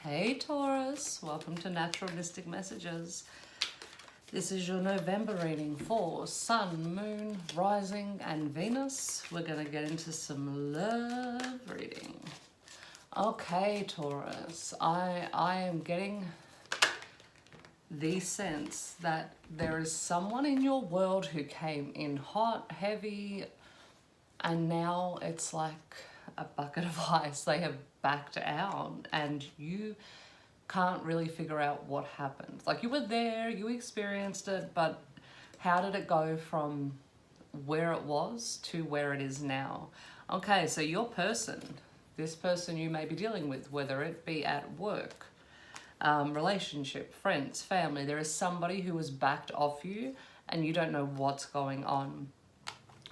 Hey Taurus, welcome to Natural Mystic Messages. This is your November reading for Sun, Moon, Rising and Venus. We're going to get into some love reading. Okay Taurus, I am getting the sense that there is someone in your world who came in hot, heavy, and now it's like a bucket of ice. They have backed out and you can't really figure out what happened. Like, you were there, you experienced it, but how did it go from where it was to where it is now? Okay, so your person, this person you may be dealing with, whether it be at work, relationship, friends, family, there is somebody who has backed off you and you don't know what's going on.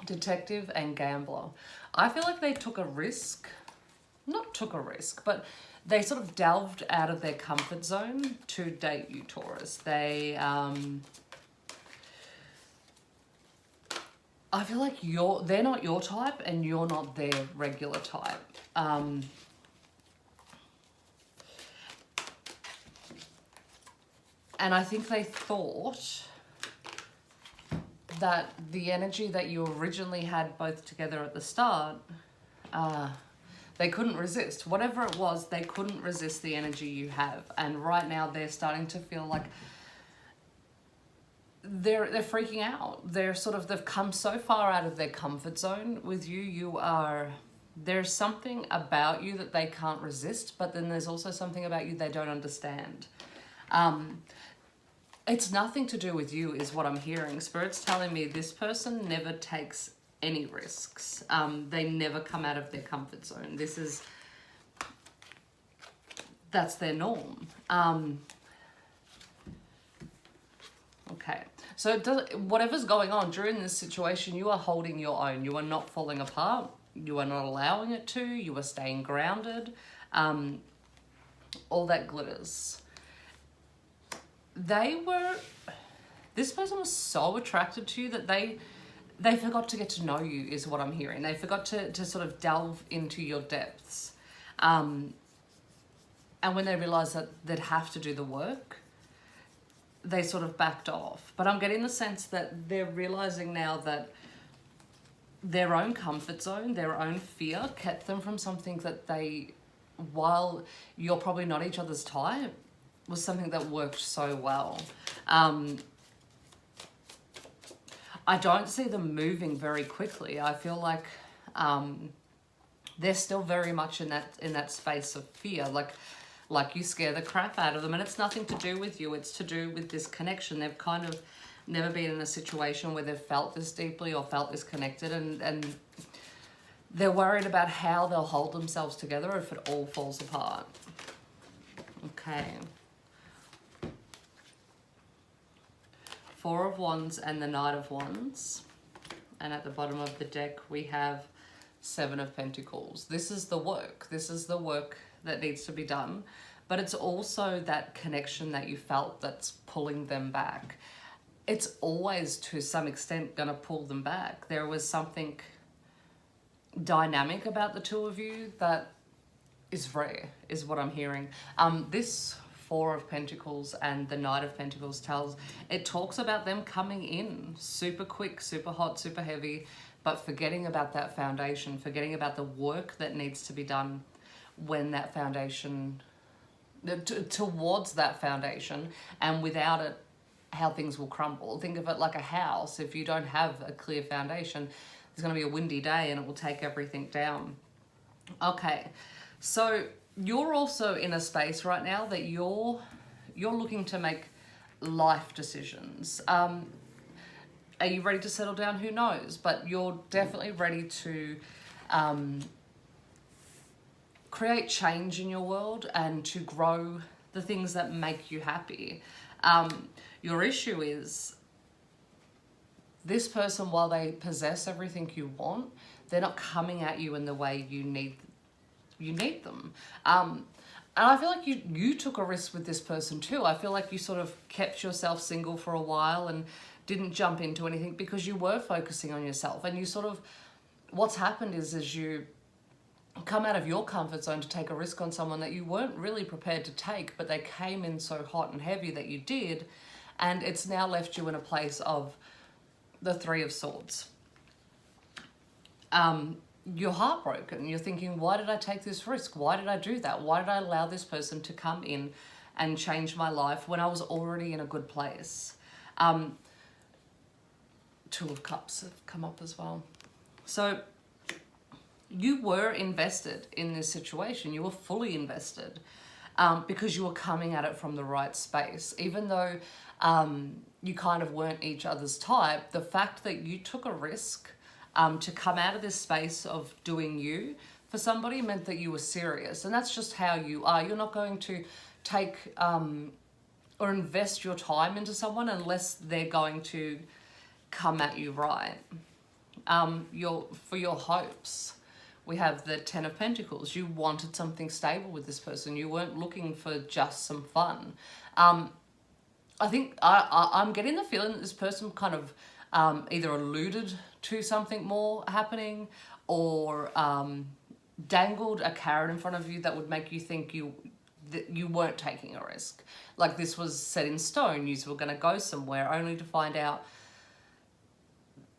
Detective and gambler. I feel like they took a risk. Not took a risk, but they sort of delved out of their comfort zone to date you, Taurus. They, I feel like they're not your type and you're not their regular type. And I think they thought that the energy that you originally had both together at the start, they couldn't resist. Whatever it was, they couldn't resist the energy you have. And right now they're starting to feel like they're freaking out. They've come so far out of their comfort zone with you. There's something about you that they can't resist, but then there's also something about you they don't understand. It's nothing to do with you is what I'm hearing. Spirit's telling me this person never takes any risks. They never come out of their comfort zone. That's their norm. Okay, so whatever's going on during this situation, you are holding your own. You are not falling apart. You are not allowing it to. You are staying grounded. All that glitters. This person was so attracted to you that they forgot to get to know you is what I'm hearing. They forgot to sort of delve into your depths. And when they realized that they'd have to do the work, they sort of backed off. But I'm getting the sense that they're realizing now that their own comfort zone, their own fear kept them from something that while you're probably not each other's type, was something that worked so well. I don't see them moving very quickly. I feel like they're still very much in that space of fear. Like you scare the crap out of them, and it's nothing to do with you. It's to do with this connection. They've kind of never been in a situation where they've felt this deeply or felt this connected, and they're worried about how they'll hold themselves together if it all falls apart. Okay. Four of Wands and the Knight of Wands. And at the bottom of the deck, we have Seven of Pentacles. This is the work. This is the work that needs to be done. But it's also that connection that you felt that's pulling them back. It's always, to some extent, going to pull them back. There was something dynamic about the two of you that is rare, is what I'm hearing. This Four of Pentacles and the Knight of Pentacles talks about them coming in super quick, super hot, super heavy, but forgetting about that foundation, forgetting about the work that needs to be done when that foundation, towards that foundation, and without it, how things will crumble. Think of it like a house. If you don't have a clear foundation, there's going to be a windy day and it will take everything down. Okay, so you're also in a space right now that you're looking to make life decisions. Are you ready to settle down? Who knows? But you're definitely ready to create change in your world and to grow the things that make you happy. Your issue is this person, while they possess everything you want, they're not coming at you in the way you need them. And I feel like you took a risk with this person too. I feel like you sort of kept yourself single for a while and didn't jump into anything because you were focusing on yourself. And you sort of, what's happened is you come out of your comfort zone to take a risk on someone that you weren't really prepared to take, but they came in so hot and heavy that you did, and it's now left you in a place of the Three of Swords. You're heartbroken. You're thinking, why did I take this risk? Why did I do that? Why did I allow this person to come in and change my life when I was already in a good place? Two of Cups have come up as well. So you were invested in this situation. You were fully invested because you were coming at it from the right space. Even though you kind of weren't each other's type, the fact that you took a risk to come out of this space of doing you for somebody meant that you were serious. And that's just how you are. You're not going to take or invest your time into someone unless they're going to come at you right. For your hopes, we have the Ten of Pentacles. You wanted something stable with this person. You weren't looking for just some fun. I think I'm getting the feeling that this person kind of either alluded to something more happening or dangled a carrot in front of you that would make you think that you weren't taking a risk. Like this was set in stone. You were going to go somewhere only to find out.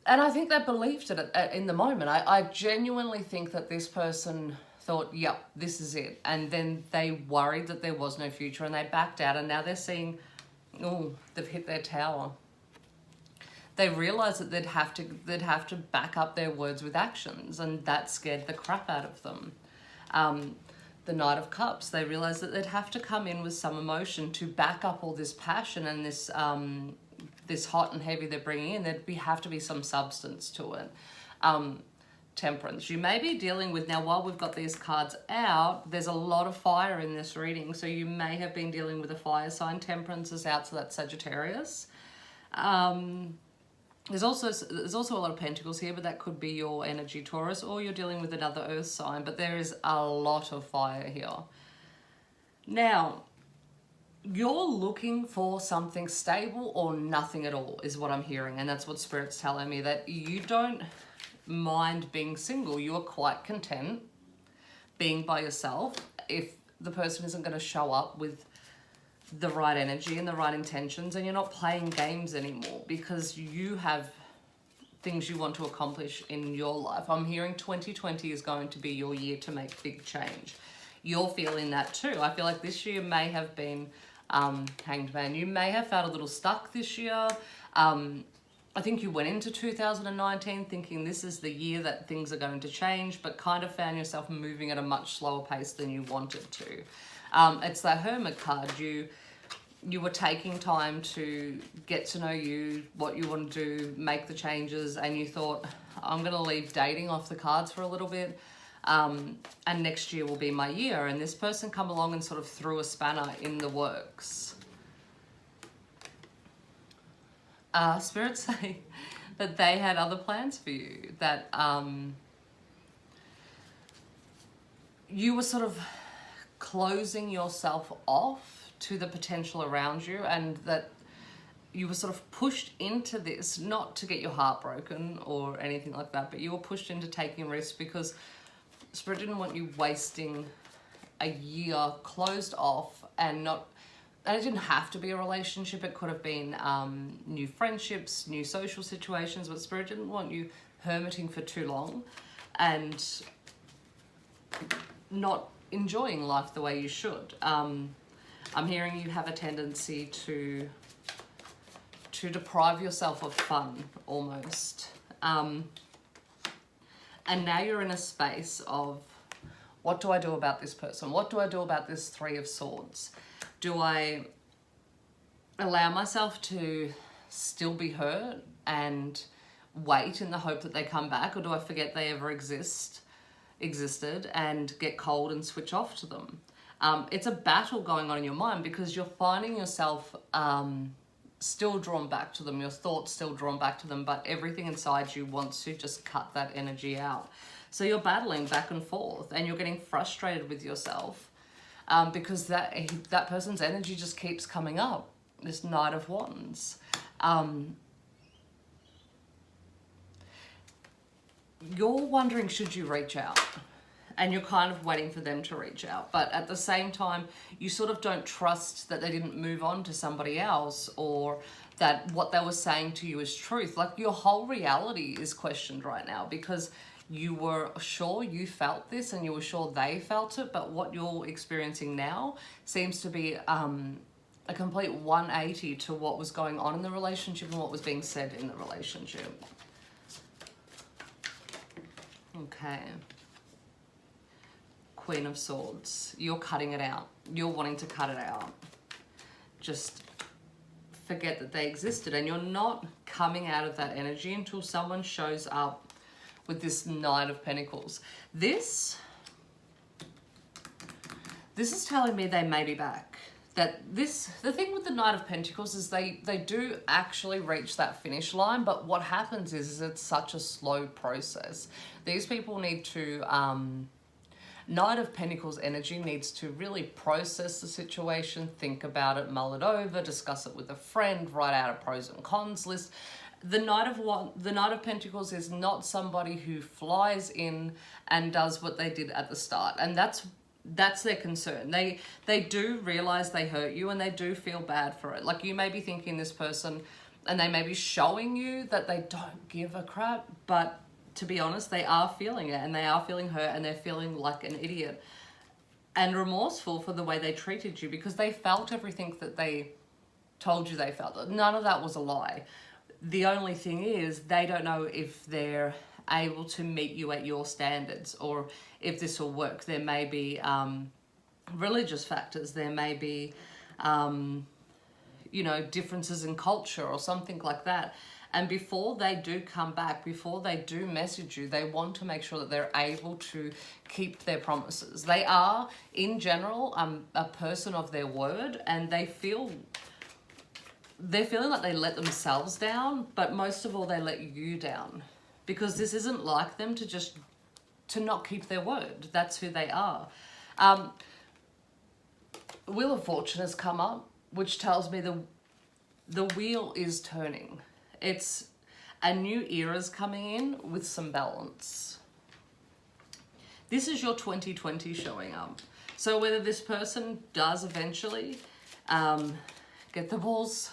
And I think they believed it in the moment. I genuinely think that this person thought, yep, this is it. And then they worried that there was no future and they backed out. And now they're seeing, oh, they've hit their tower. They realized that they'd have to back up their words with actions, and that scared the crap out of them. The Knight of Cups, they realized that they'd have to come in with some emotion to back up all this passion and this this hot and heavy they're bringing in. There'd have to be some substance to it. Temperance, you may be dealing with, now while we've got these cards out, there's a lot of fire in this reading, so you may have been dealing with a fire sign. Temperance is out, so that's Sagittarius. There's also a lot of Pentacles here, but that could be your energy, Taurus, or you're dealing with another earth sign, but there is a lot of fire here. Now, you're looking for something stable or nothing at all is what I'm hearing, and that's what Spirit's telling me, that you don't mind being single. You are quite content being by yourself if the person isn't going to show up with the right energy and the right intentions, and you're not playing games anymore because you have things you want to accomplish in your life. I'm hearing 2020 is going to be your year to make big change. You're feeling that too. I feel like this year may have been Hanged Man. You may have felt a little stuck this year. I think you went into 2019 thinking this is the year that things are going to change, but kind of found yourself moving at a much slower pace than you wanted to. It's that Hermit card. You were taking time to get to know you, what you want to do, make the changes, and you thought, I'm going to leave dating off the cards for a little bit, and next year will be my year. And this person come along and sort of threw a spanner in the works. Spirit say that they had other plans for you, that you were sort of closing yourself off to the potential around you, and that you were sort of pushed into this, not to get your heart broken or anything like that, but you were pushed into taking risks because Spirit didn't want you wasting a year closed off and not. And it didn't have to be a relationship. It could have been new friendships, new social situations, but Spirit didn't want you hermiting for too long and not enjoying life the way you should. I'm hearing you have a tendency to deprive yourself of fun, almost. And now you're in a space of, what do I do about this person? What do I do about this Three of Swords? Do I allow myself to still be hurt and wait in the hope that they come back, or do I forget they ever existed and get cold and switch off to them? It's a battle going on in your mind because you're finding yourself still drawn back to them, your thoughts still drawn back to them, but everything inside you wants to just cut that energy out. So you're battling back and forth, and you're getting frustrated with yourself because that person's energy just keeps coming up, this Knight of Wands. You're wondering, should you reach out? and you're kind of waiting for them to reach out. But at the same time, you sort of don't trust that they didn't move on to somebody else, or that what they were saying to you is truth. Like, your whole reality is questioned right now because you were sure you felt this and you were sure they felt it, but what you're experiencing now seems to be a complete 180 to what was going on in the relationship and what was being said in the relationship. Okay. Queen of Swords. You're cutting it out. You're wanting to cut it out. Just forget that they existed, and you're not coming out of that energy until someone shows up with this Knight of Pentacles. This is telling me they may be back. The thing with the Knight of Pentacles is they do actually reach that finish line, but what happens is it's such a slow process. These people need to, Knight of Pentacles energy needs to really process the situation, think about it, mull it over, discuss it with a friend, write out a pros and cons list. The Knight of Pentacles is not somebody who flies in and does what they did at the start, and that's their concern. They do realize they hurt you, and they do feel bad for it. Like, you may be thinking this person, and they may be showing you that they don't give a crap, but to be honest, they are feeling it, and they are feeling hurt, and they're feeling like an idiot and remorseful for the way they treated you, because they felt everything that they told you they felt. None of that was a lie. The only thing is, they don't know if they're able to meet you at your standards, or if this will work. There may be religious factors. There may be, differences in culture or something like that. And before they do come back, before they do message you, they want to make sure that they're able to keep their promises. They are, in general, a person of their word, and they're feeling like they let themselves down, but most of all, they let you down. Because this isn't like them to not keep their word. That's who they are. Wheel of Fortune has come up, which tells me the wheel is turning. It's a new era's coming in with some balance. This is your 2020 showing up. So whether this person does eventually get the balls,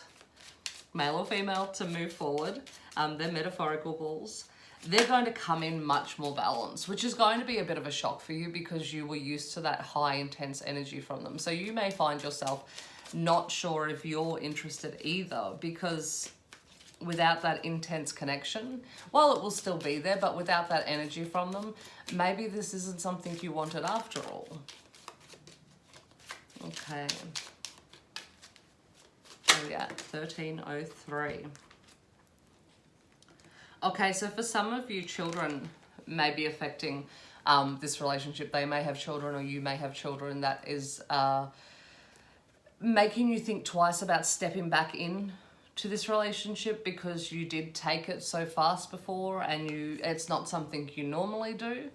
male or female, to move forward, they're metaphorical balls, they're going to come in much more balanced, which is going to be a bit of a shock for you because you were used to that high intense energy from them. So you may find yourself not sure if you're interested either, because without that intense connection, while it will still be there, but without that energy from them, maybe this isn't something you wanted after all. Okay. Oh yeah, 1303. Okay, so for some of you, children may be affecting this relationship. They may have children, or you may have children. That is making you think twice about stepping back in to this relationship, because you did take it so fast before, and it's not something you normally do.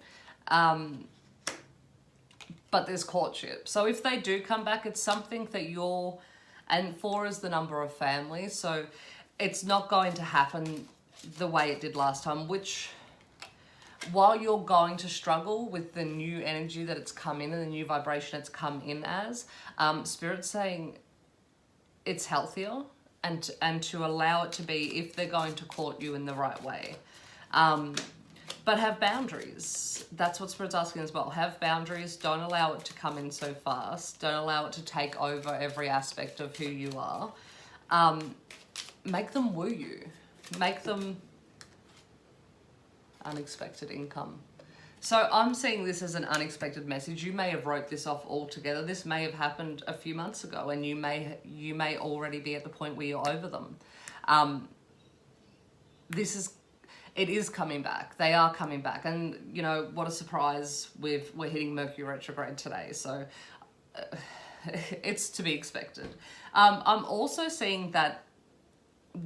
But there's courtship. So if they do come back, it's something that and 4 is the number of families, so it's not going to happen the way it did last time, which, while you're going to struggle with the new energy that it's come in and the new vibration it's come in as, Spirit's saying it's healthier, and to allow it to be, if they're going to court you in the right way. But have boundaries. That's what Spirit's asking as well. Have boundaries. Don't allow it to come in so fast. Don't allow it to take over every aspect of who you are. Make them woo you. Make them unexpected income. So I'm seeing this as an unexpected message. You may have wrote this off altogether. This may have happened a few months ago, and you may already be at the point where you're over them. It is coming back. They are coming back. And, what a surprise. We're hitting Mercury retrograde today. So it's to be expected. I'm also seeing that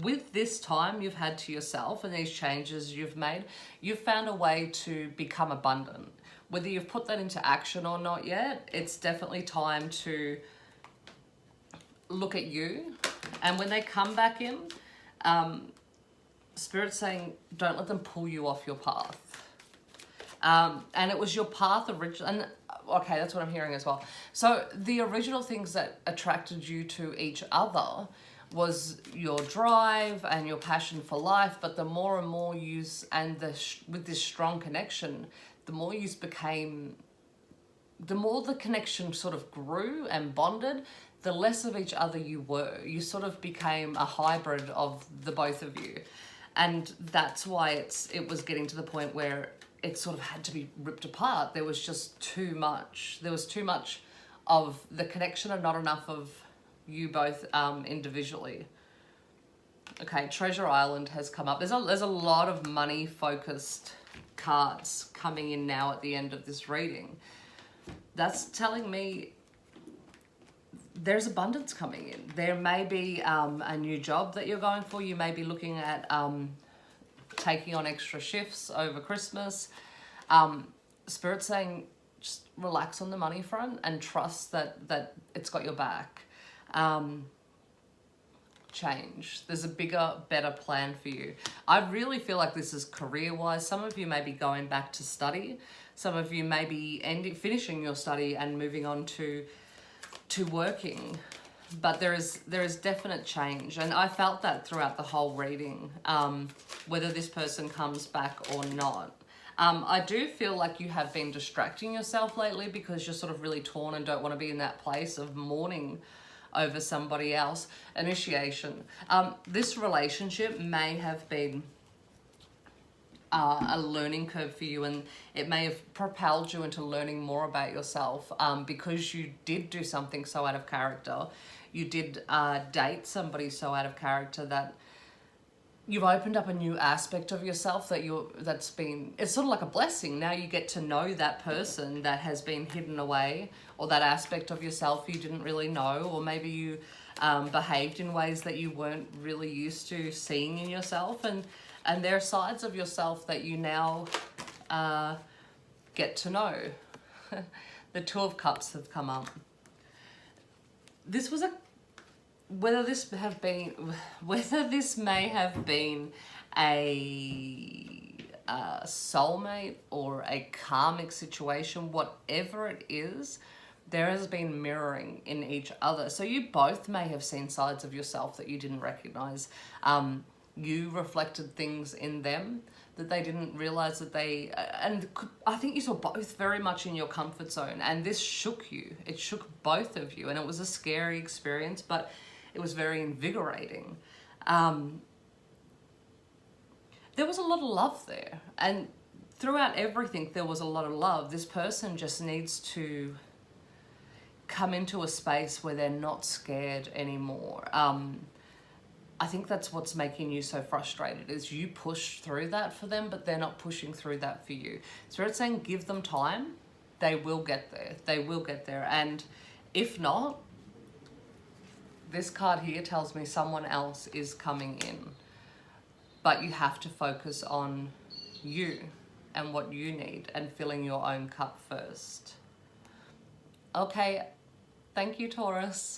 with this time you've had to yourself and these changes you've made, you've found a way to become abundant. Whether you've put that into action or not yet, it's definitely time to look at you. And when they come back in, Spirit's saying, don't let them pull you off your path. And it was your path original. And okay, that's what I'm hearing as well. So the original things that attracted you to each other was your drive and your passion for life. But the more and more with this strong connection, the more you became, the more the connection sort of grew and bonded, the less of each other you were. You sort of became a hybrid of the both of you. And that's why it was getting to the point where it sort of had to be ripped apart. There was just too much. There was too much of the connection and not enough of you both individually. Okay, Treasure Island has come up. There's a lot of money focused cards coming in now at the end of this reading. That's telling me there's abundance coming in. There may be a new job that you're going for. You may be looking at taking on extra shifts over Christmas. Spirit's saying just relax on the money front and trust that it's got your back. Change. There's a bigger, better plan for you. I really feel like this is career-wise. Some of you may be going back to study. Some of you may be finishing your study and moving on to working. But there is definite change. And I felt that throughout the whole reading, whether this person comes back or not. I do feel like you have been distracting yourself lately because you're sort of really torn and don't want to be in that place of mourning over somebody else. Initiation. This relationship may have been a learning curve for you, and it may have propelled you into learning more about yourself because you did do something so out of character. You did date somebody so out of character that you've opened up a new aspect of yourself it's sort of like a blessing. Now you get to know that person that has been hidden away, or that aspect of yourself you didn't really know, or maybe you behaved in ways that you weren't really used to seeing in yourself, and there are sides of yourself that you now get to know. The Two of Cups have come up. This was whether this may have been a soulmate or a karmic situation, whatever it is, there has been mirroring in each other. So you both may have seen sides of yourself that you didn't recognize. You reflected things in them that they didn't realize that they, and I think you saw both very much in your comfort zone, and this shook you. It shook both of you, and it was a scary experience, but it was very invigorating. There was a lot of love there, and throughout everything there was a lot of love. This person just needs to come into a space where they're not scared anymore. I think that's what's making you so frustrated, is you push through that for them, but they're not pushing through that for you. Spirit's saying give them time. They will get there. They will get there. And if not, this card here tells me someone else is coming in. But you have to focus on you and what you need and filling your own cup first. Okay, thank you, Taurus.